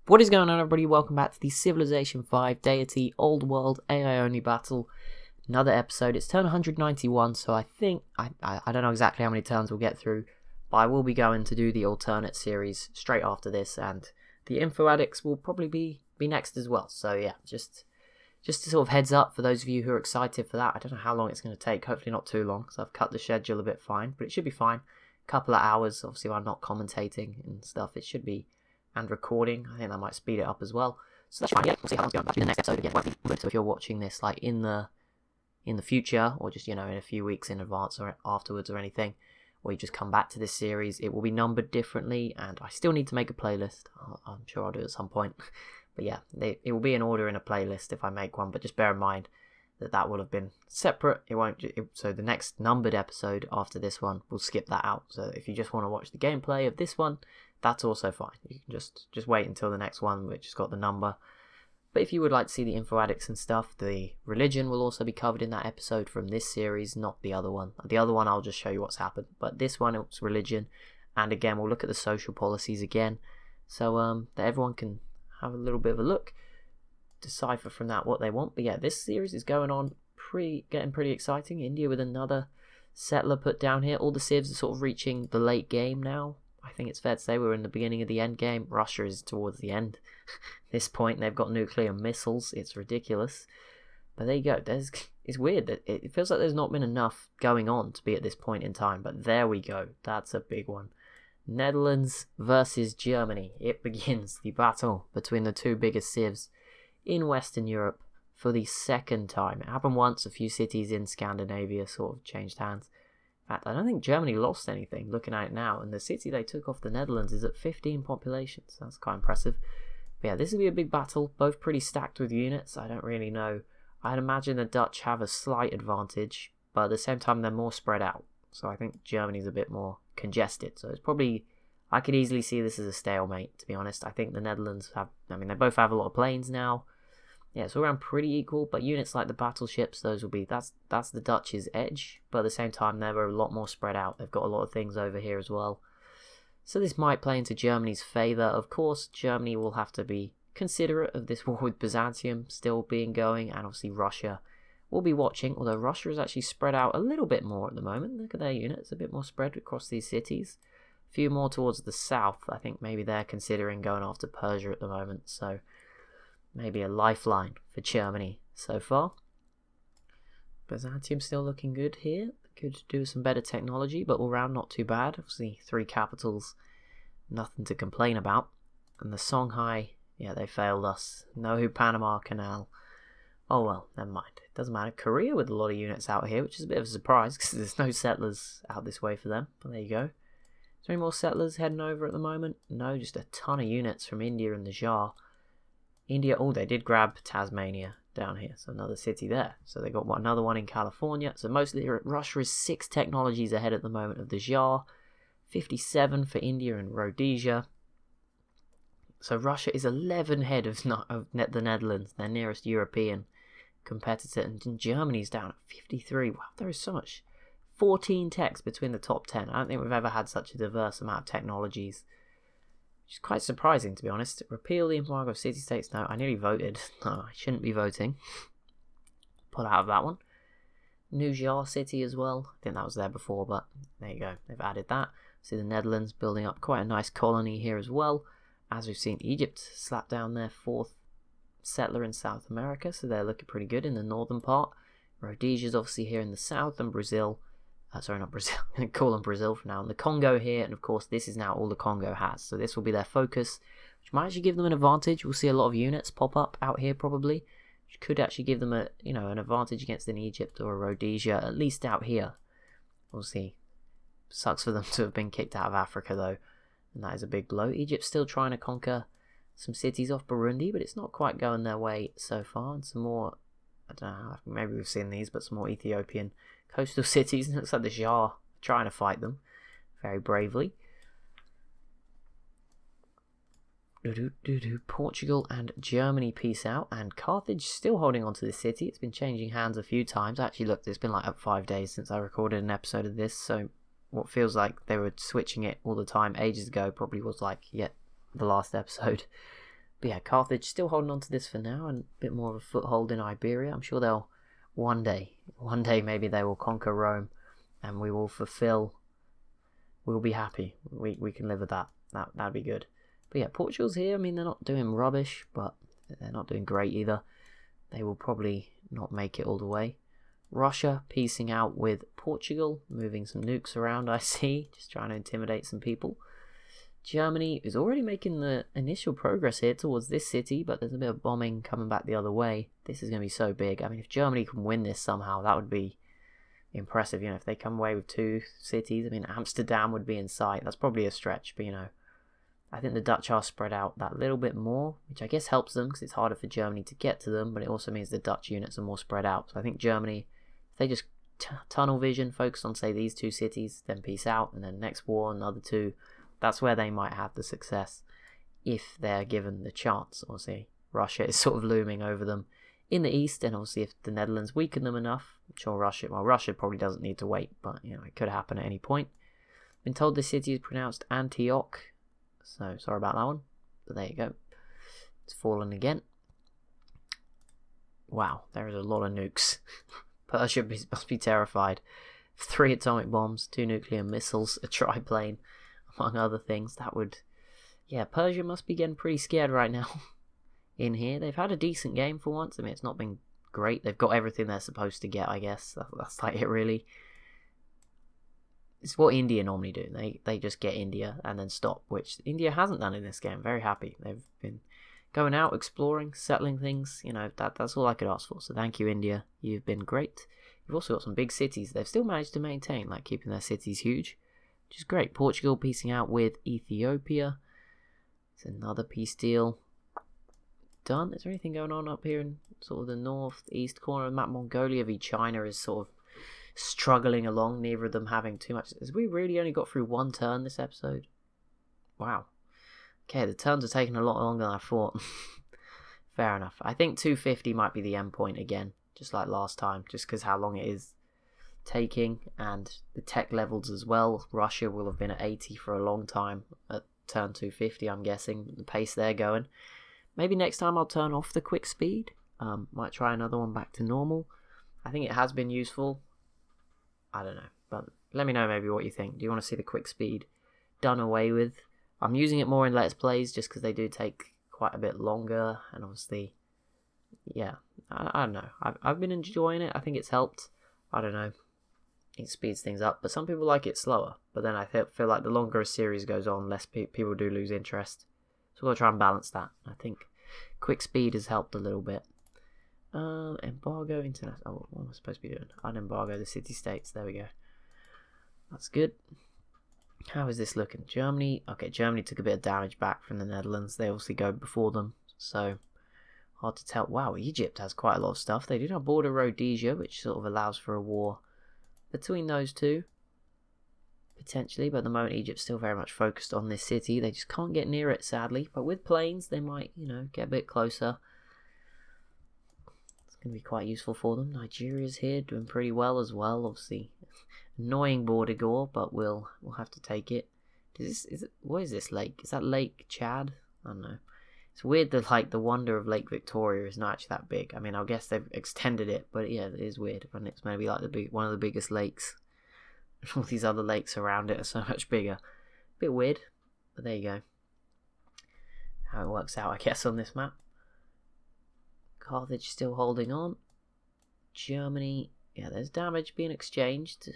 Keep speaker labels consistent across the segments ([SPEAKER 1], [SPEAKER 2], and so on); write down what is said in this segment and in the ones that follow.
[SPEAKER 1] What is going on, everybody? Welcome back to the Civilization 5 Deity Old World AI only battle. Another episode. It's turn 191, so I think I don't know exactly how many turns we'll get through, but I will be going to do the alternate series straight after this, and the info addicts will probably be next as well. So yeah, just a sort of heads up for those of you who are excited for that. I don't know how long it's going to take. Hopefully not too long, because I've cut the schedule a bit fine, but it should be fine. A couple of hours. Obviously, while I'm not commentating and stuff, it should be. And recording, I think that might speed it up as well. So that's fine. Yeah, we'll see how it's going. Actually, the next episode again won't be good. So if you're watching this like in the future, or just in a few weeks in advance or afterwards or anything, or you just come back to this series, it will be numbered differently. And I still need to make a playlist. I'm sure I'll do it at some point. But yeah, it will be in order in a playlist if I make one. But just bear in mind that will have been separate. So the next numbered episode after this one will skip that out. So if you just want to watch the gameplay of this one, that's also fine. You can just wait until the next one, which has got the number. But if you would like to see the info addicts and stuff, the religion will also be covered in that episode from this series, not the other one. The other one I'll just show you what's happened, but this one it's religion, and again we'll look at the social policies again, so that everyone can have a little bit of a look, decipher from that what they want. But yeah, this series is going on getting pretty exciting. India with another settler put down here. All the civs are sort of reaching the late game now. I think it's fair to say we're in the beginning of the end game. Russia is towards the end. At this point, they've got nuclear missiles. It's ridiculous. But there you go. It's weird that it feels like there's not been enough going on to be at this point in time. But there we go. That's a big one. Netherlands versus Germany. It begins the battle between the two biggest civs in Western Europe for the second time. It happened once. A few cities in Scandinavia sort of changed hands. In fact, I don't think Germany lost anything, looking at it now, and the city they took off the Netherlands is at 15 population, so that's quite impressive. But yeah, this will be a big battle, both pretty stacked with units. I don't really know. I'd imagine the Dutch have a slight advantage, but at the same time they're more spread out, so I think Germany's a bit more congested, so it's probably, I could easily see this as a stalemate, to be honest. I think the Netherlands they both have a lot of planes now. Yeah, it's all around pretty equal, but units like the battleships, that's the Dutch's edge, but at the same time they're a lot more spread out. They've got a lot of things over here as well. So this might play into Germany's favour. Of course, Germany will have to be considerate of this war with Byzantium still being going, and obviously Russia will be watching, although Russia is actually spread out a little bit more at the moment. Look at their units, a bit more spread across these cities. A few more towards the south. I think maybe they're considering going after Persia at the moment, so maybe a lifeline for Germany so far. Byzantium still looking good here. Could do some better technology, but all round not too bad. Obviously, 3 capitals, nothing to complain about. And the Songhai, yeah, they failed us. No Panama Canal. Oh well, never mind. It doesn't matter. Korea with a lot of units out here, which is a bit of a surprise because there's no settlers out this way for them. But there you go. Is there any more settlers heading over at the moment? No, just a ton of units from India and the Jar. India, they did grab Tasmania down here, so another city there. So they got another one in California. So mostly Russia is 6 technologies ahead at the moment of the Jar, 57 for India and Rhodesia. So Russia is 11 ahead of the Netherlands, their nearest European competitor, and Germany's down at 53. Wow, there is so much. 14 techs between the top 10. I don't think we've ever had such a diverse amount of technologies. Which is quite surprising, to be honest. Repeal the embargo of city-states. No, I nearly voted. No, I shouldn't be voting. Pull out of that one. New Jar City as well. I think that was there before, but there you go. They've added that. See the Netherlands building up quite a nice colony here as well. As we've seen, Egypt slap down their 4th settler in South America, so they're looking pretty good in the northern part. Rhodesia's obviously here in the south, and Brazil. Sorry, not Brazil. I'm going to call them Brazil for now. And the Congo here, and of course this is now all the Congo has. So this will be their focus, which might actually give them an advantage. We'll see a lot of units pop up out here probably, which could actually give them an advantage against an Egypt or a Rhodesia, at least out here. We'll see. Sucks for them to have been kicked out of Africa though, and that is a big blow. Egypt's still trying to conquer some cities off Burundi, but it's not quite going their way so far. And some more, I don't know, maybe we've seen these, but some more Ethiopian coastal cities. It looks like the Jar trying to fight them very bravely. Portugal and Germany peace out, and Carthage still holding on to this city. It's been changing hands a few times. Actually, look, it's been like up 5 days since I recorded an episode of this, so what feels like they were switching it all the time ages ago probably was like the last episode. But yeah, Carthage still holding on to this for now, and a bit more of a foothold in Iberia. I'm sure they'll one day maybe they will conquer Rome, and we will fulfill. We'll be happy. We can live with that. That'd be good. But yeah, Portugal's here. I mean, they're not doing rubbish, but they're not doing great either. They will probably not make it all the way. Russia piecing out with Portugal, moving some nukes around, I see, just trying to intimidate some people. Germany is already making the initial progress here towards this city, but there's a bit of bombing coming back the other way. This is going to be so big. I mean, if Germany can win this somehow, that would be impressive. You know, if they come away with 2 cities, I mean, Amsterdam would be in sight. That's probably a stretch, but you know, I think the Dutch are spread out that little bit more, which I guess helps them because it's harder for Germany to get to them, but it also means the Dutch units are more spread out. So I think Germany, if they just tunnel vision, focus on, say, these 2 cities, then peace out, and then next war, another 2, that's where they might have the success if they're given the chance. Obviously, Russia is sort of looming over them in the east, and obviously if the Netherlands weaken them enough, I'm sure Russia probably doesn't need to wait, but you know, it could happen at any point. Been told this city is pronounced Antioch, so sorry about that one, but there you go. It's fallen again. Wow, there is a lot of nukes. Persia must be terrified. 3 atomic bombs, 2 nuclear missiles, a triplane, among other things. That would... Yeah, Persia must be getting pretty scared right now. In here, they've had a decent game for once. I mean, it's not been great. They've got everything they're supposed to get, I guess. That's like it, really. It's what India normally do. They just get India and then stop, which India hasn't done in this game. Very happy. They've been going out, exploring, settling things. You know, that's all I could ask for. So thank you, India. You've been great. You've also got some big cities they've still managed to maintain, like keeping their cities huge, which is great. Portugal piecing out with Ethiopia. It's another peace deal. Done. Is there anything going on up here in sort of the northeast corner of the map? Mongolia v China is sort of struggling along, neither of them having too much. Has we really only got through 1 turn this episode? Wow. Okay, the turns are taking a lot longer than I thought. Fair enough. I think 250 might be the end point again, just like last time, just because how long it is taking, and the tech levels as well. Russia will have been at 80 for a long time at turn 250, I'm guessing, the pace they're going. Maybe next time I'll turn off the quick speed. Might try another one back to normal. I think it has been useful. I don't know, but let me know maybe what you think. Do you want to see the quick speed done away with? I'm using it more in Let's Plays just because they do take quite a bit longer, and obviously, yeah, I don't know. I've been enjoying it. I think it's helped. I don't know. It speeds things up, but some people like it slower. But then I feel like the longer a series goes on, less people do lose interest. So we'll try and balance that. I think quick speed has helped a little bit. Embargo international. Oh, what am I supposed to be doing? Unembargo the city-states. There we go. That's good. How is this looking? Germany. Okay, Germany took a bit of damage back from the Netherlands. They obviously go before them, so hard to tell. Wow, Egypt has quite a lot of stuff. They do have border Rhodesia, which sort of allows for a war between those two, potentially, but at the moment Egypt's still very much focused on this city. They just can't get near it, sadly, but with planes they might, you know, get a bit closer. It's going to be quite useful for them. Nigeria's here, doing pretty well as well, obviously. Annoying border gore, but we'll have to take it. What is this lake? Is that Lake Chad? I don't know. It's weird that like the wonder of Lake Victoria is not actually that big. I mean, I guess they've extended it, but yeah, it is weird. And it's maybe like one of the biggest lakes. All these other lakes around it are so much bigger. Bit weird, but there you go. How it works out, I guess, on this map. Carthage still holding on. Germany, yeah, there's damage being exchanged,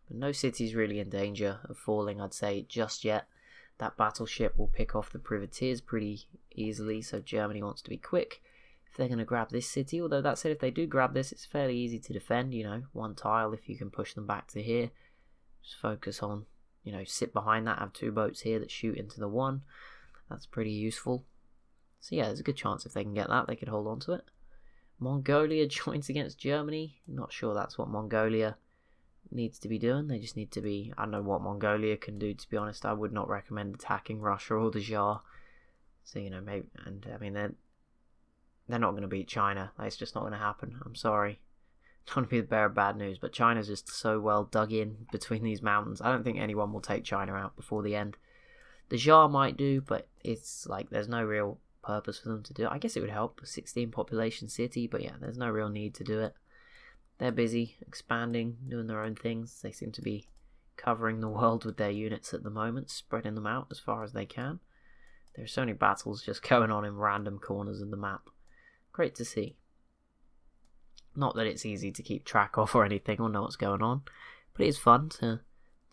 [SPEAKER 1] but no city's really in danger of falling, I'd say, just yet. That battleship will pick off the privateers pretty easily, so Germany wants to be quick if they're going to grab this city. Although that said, if they do grab this, it's fairly easy to defend, you know, 1 tile if you can push them back to here. Just focus on, you know, sit behind that, have 2 boats here that shoot into the 1. That's pretty useful. So yeah, there's a good chance if they can get that, they could hold on to it. Mongolia joins against Germany. Not sure that's what Mongolia needs to be doing. They just need to be... I don't know what Mongolia can do, to be honest. I would not recommend attacking Russia or the Tsar. So, you know, maybe... And, I mean, they're not going to beat China. It's just not going to happen. I'm sorry. I don't want to be the bearer of bad news, but China's just so well dug in between these mountains. I don't think anyone will take China out before the end. The Tsar might do, but it's like there's no real purpose for them to do it. I guess it would help, a 16 population city, but yeah, there's no real need to do it. They're busy expanding, doing their own things. They seem to be covering the world with their units at the moment, spreading them out as far as they can. There are so many battles just going on in random corners of the map. Great to see. Not that it's easy to keep track of or anything or know what's going on, but it is fun to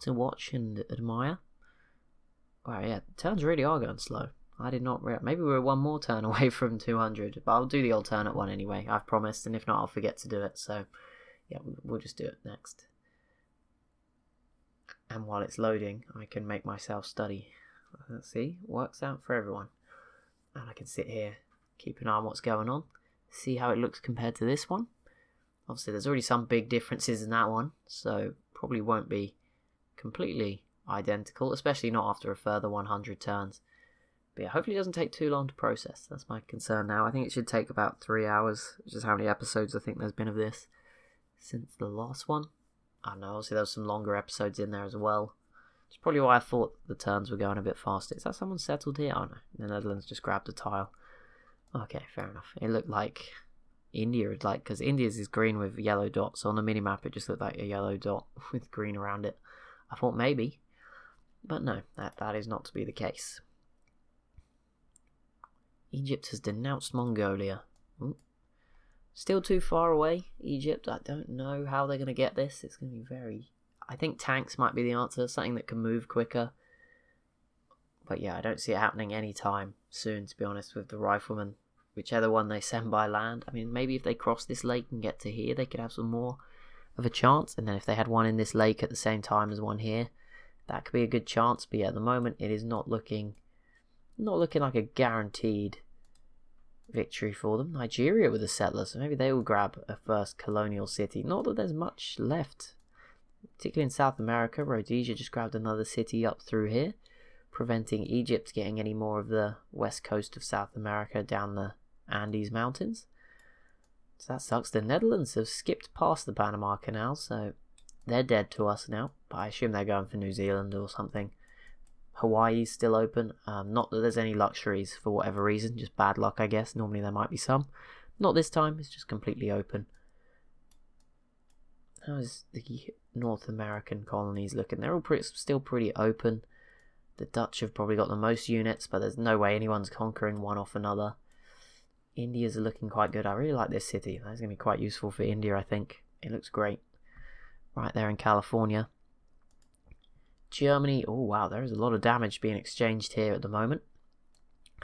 [SPEAKER 1] watch and admire. Wow, yeah, turns really are going slow. I did not maybe we're one more turn away from 200, but I'll do the alternate one anyway, I've promised, and if not I'll forget to do it, so yeah, we'll just do it next. And while it's loading, I can make myself study. Let's see, works out for everyone. And I can sit here, keep an eye on what's going on, see how it looks compared to this one. Obviously there's already some big differences in that one, so probably won't be completely identical, especially not after a further 100 turns. But yeah, hopefully it doesn't take too long to process. That's my concern now. I think it should take about 3 hours, which is how many episodes I think there's been of this since the last one. I don't know, obviously there was some longer episodes in there as well. It's probably why I thought the turns were going a bit faster. Is that someone settled here? Oh no, the Netherlands just grabbed a tile. Okay, fair enough. It looked like India had because India's is green with yellow dots. So on the minimap it just looked like a yellow dot with green around it. I thought maybe, but no, that is not to be the case. Egypt has denounced Mongolia. Ooh. Still too far away, Egypt. I don't know how they're going to get this. It's going to be very... I think tanks might be the answer, something that can move quicker. But yeah, I don't see it happening anytime soon, to be honest, with the riflemen. Whichever one they send by land. I mean, maybe if they cross this lake and get to here, they could have some more of a chance. And then if they had one in this lake at the same time as one here, that could be a good chance. But yeah, at the moment, it is not looking like a guaranteed victory for them. Nigeria with a settler, so maybe they will grab a first colonial city. Not that there's much left, particularly in South America. Rhodesia just grabbed another city up through here, preventing Egypt getting any more of the west coast of South America down the Andes Mountains. So that sucks. The Netherlands have skipped past the Panama Canal, so they're dead to us now, but I assume they're going for New Zealand or something. Hawaii's still open. Not that there's any luxuries for whatever reason, just bad luck I guess. Normally there might be some. Not this time, it's just completely open. How is the North American colonies looking? They're all still pretty open. The Dutch have probably got the most units, but there's no way anyone's conquering one off another. India's looking quite good. I really like this city. That's going to be quite useful for India, I think. It looks great. Right there in California. Germany, oh wow, there is a lot of damage being exchanged here at the moment.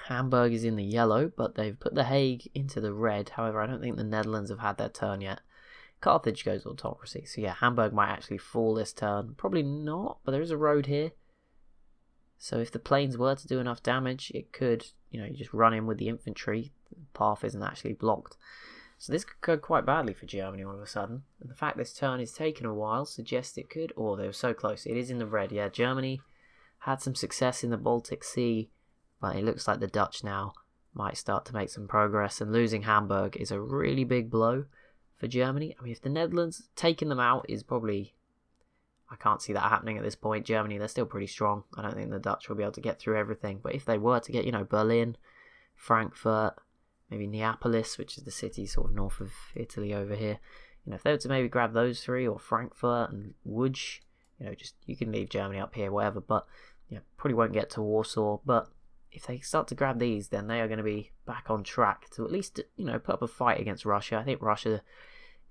[SPEAKER 1] Hamburg is in the yellow, but they've put The Hague into the red. However, I don't think the Netherlands have had their turn yet. Carthage goes autocracy, so yeah, Hamburg might actually fall this turn. Probably not, but there is a road here. So if the planes were to do enough damage, it could, you just run in with the infantry. The path isn't actually blocked. So this could go quite badly for Germany all of a sudden. And the fact this turn is taking a while suggests it could. Oh, they were so close. It is in the red. Yeah, Germany had some success in the Baltic Sea, but it looks like the Dutch now might start to make some progress. And losing Hamburg is a really big blow for Germany. I mean, if the Netherlands taking them out is probably... I can't see that happening at this point. Germany, they're still pretty strong. I don't think the Dutch will be able to get through everything. But if they were to get, Berlin, Frankfurt, maybe Neapolis, which is the city sort of north of Italy over here. If they were to maybe grab those three, or Frankfurt and Łódź, you can leave Germany up here, whatever. But probably won't get to Warsaw. But if they start to grab these, then they are going to be back on track to at least, put up a fight against Russia. I think Russia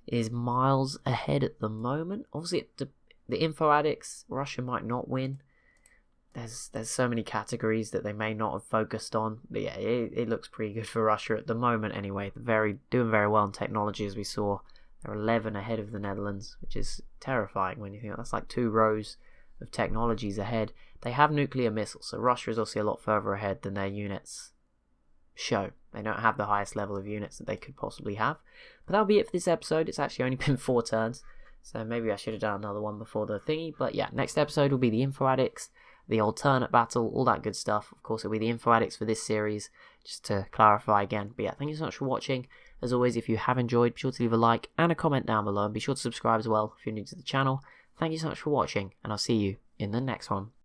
[SPEAKER 1] is miles ahead at the moment. Obviously, the info addicts, Russia might not win. There's so many categories that they may not have focused on. But yeah, it looks pretty good for Russia at the moment anyway. They're doing very well in technology, as we saw. They're 11 ahead of the Netherlands, which is terrifying when you think that's like 2 rows of technologies ahead. They have nuclear missiles, so Russia is obviously a lot further ahead than their units show. They don't have the highest level of units that they could possibly have. But that'll be it for this episode. It's actually only been 4 turns, so maybe I should have done another one before the thingy. But yeah, next episode will be the info addicts, the alternate battle, all that good stuff. Of course, it'll be the info addicts for this series, just to clarify again. But yeah, thank you so much for watching. As always, if you have enjoyed, be sure to leave a like and a comment down below, and be sure to subscribe as well if you're new to the channel. Thank you so much for watching, and I'll see you in the next one.